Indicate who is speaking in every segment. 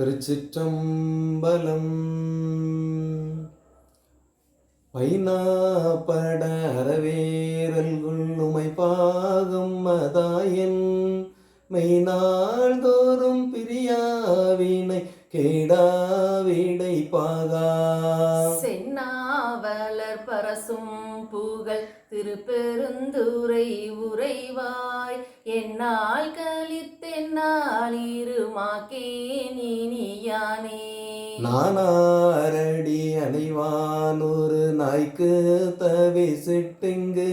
Speaker 1: திருச்சிற்றம்பலம். பைனாப்பட அறவேரல்குள் உமைப்பாகம் மதாயன் மெய்நாள் தோறும் பிரியாவினை கேடாவிடை பாகா
Speaker 2: சென்னாவலர் பரசும் புகழ் திருப்பெருந்துறை உறைவாய் என்னால் கலித்தென்னால் இருமாக்கே நீனியானே
Speaker 1: நானாரடி அணைவான் ஒரு நாய்க்கு தவிசிட்டிங்கு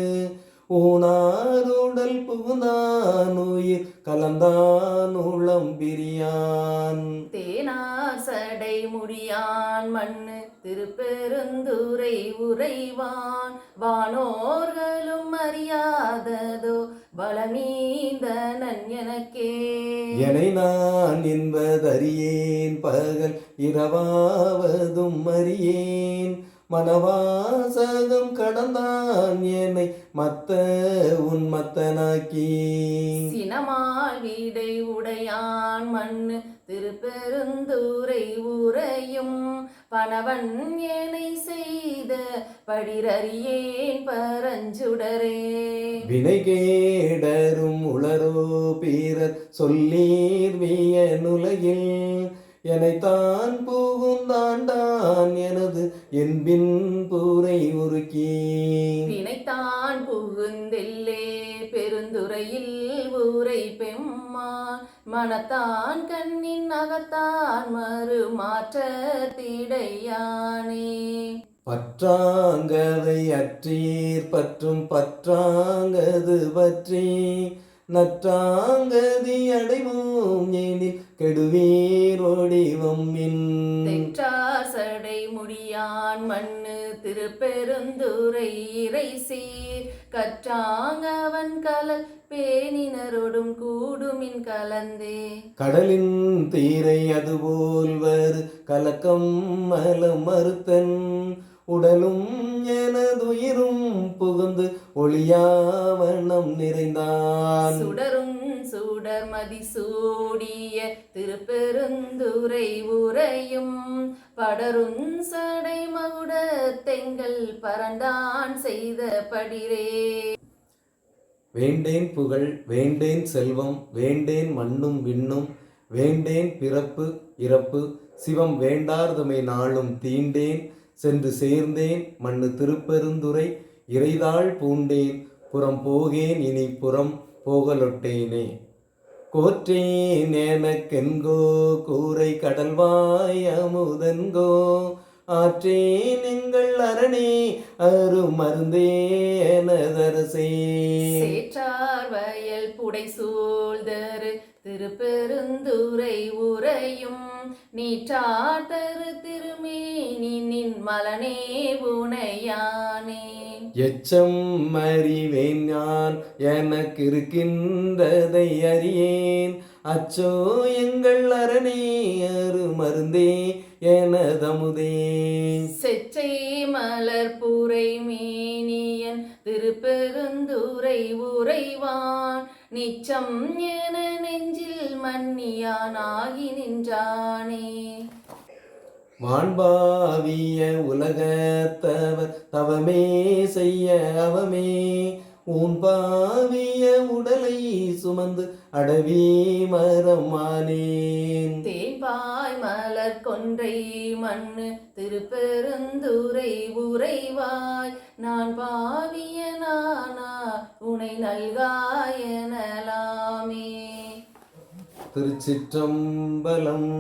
Speaker 1: ஊனாருடல் புகுந்தான் உயிர் கலந்தான் உளம் பிரியான்
Speaker 2: தேனார் சடை முடியான் மண்ணு திருப்பெருந்துறை உறைவான் வானோர்களும் அறியாததோ பலமீந்தனன் எனக்கே
Speaker 1: எனை நான் என்பதறியேன் பகல் இரவாவதும் அறியேன் மனவாசகம் கடந்தான் என்னை மத்த உன்மத்தனாக்கி
Speaker 2: சினமால் வீடை உடையான் மண்ணு திருப்பெருந்துறை உறையும் பணவன் ஏனை செய்த படிரறியேன் பரஞ்சுடரே
Speaker 1: வினை கேடரும் உளரோ பீரர் சொல்லீர் வியனுலகில் எனைத்தான் புகுந்தாண்டான் எனது என்பின் பூரை உருக்கி
Speaker 2: வினைத்தான் புகுந்தெல்லே பெருந்துறையில் ஊரை பெம்மா மனத்தான் கண்ணின் அகத்தான் மறு மாற்ற திடையானே
Speaker 1: பற்றாங்கதை அற்றீர் பற்றும் பற்றாங்கது பற்றி நற்றாங்கதி அடைவோம் எனில் கெடுவீர் ஒடிவம்மின்
Speaker 2: தெற்றார் சடை முடியான் மண்ணு திருப்பெருந்துறை இறை சீர் கற்றாங்கவன் கலல் பேணினரோடும் கூடுமின் கலந்தே
Speaker 1: கடலின் தீரை அதுபோல்வர் கலக்கம் மலம் மறுத்தன் உடலும் எனதுயிரும் புகுந்து ஒளியாவண்ணம் நிறைந்தான்
Speaker 2: சுடரும் சுடர் மதி சூடிய திருப்பெருந்துறை உறையும் படரும் சடை மகுட தெங்கள் பரண்டான் செய்த படிரே
Speaker 1: வேண்டேன் புகழ் வேண்டேன் செல்வம் வேண்டேன் மண்ணும் விண்ணும் வேண்டேன் பிறப்பு இறப்பு சிவம் வேண்டார்தமை நாளும் தீண்டேன் சென்று சேர்ந்தேன் மண்ணு திருப்பெருந்துறை இறைதாள் பூண்டேன் புறம் போகேன் இனி புறம் போகலொட்டேனே கோற்றேன் எனக்கென்கோ கூரை கடல்வாய் அமுதன்கோ ஆற்றேன் எங்கள் அரணே அரு மருந்தே எனதரசே
Speaker 2: சேற்றார் வயல் புடை சூழ்தரு திருப்பெருந்துறை உறையும் நீற்றாத்தரு திருமேனி நின் மலனே உனையானே
Speaker 1: எச்சம் அறிவேன் நான் எனக்கு இருக்கின்றதை அறியேன் அச்சோ எங்கள் அரணே அரு மருந்தே எனதமுதே
Speaker 2: செச்சை மலர் பூரை மேனியன் திருப்பெருந்துறை உறைவான் நிச்சம் என நெஞ்சில் மன்னியானாகி நின்றானே
Speaker 1: வான்பாவிய உலகத்தவர் தவமே செய்ய அவமே ஊன்பாவிய உடலை சுமந்து அடவி மரமானேன்
Speaker 2: தேன்பாய் மலர் கொன்றை மண்ணு திருப்பெருந்துறை உறைவாய் நான் பாவிய நானா உனை நல்காயனலாமே.
Speaker 1: திருச்சிற்றம்பலம்.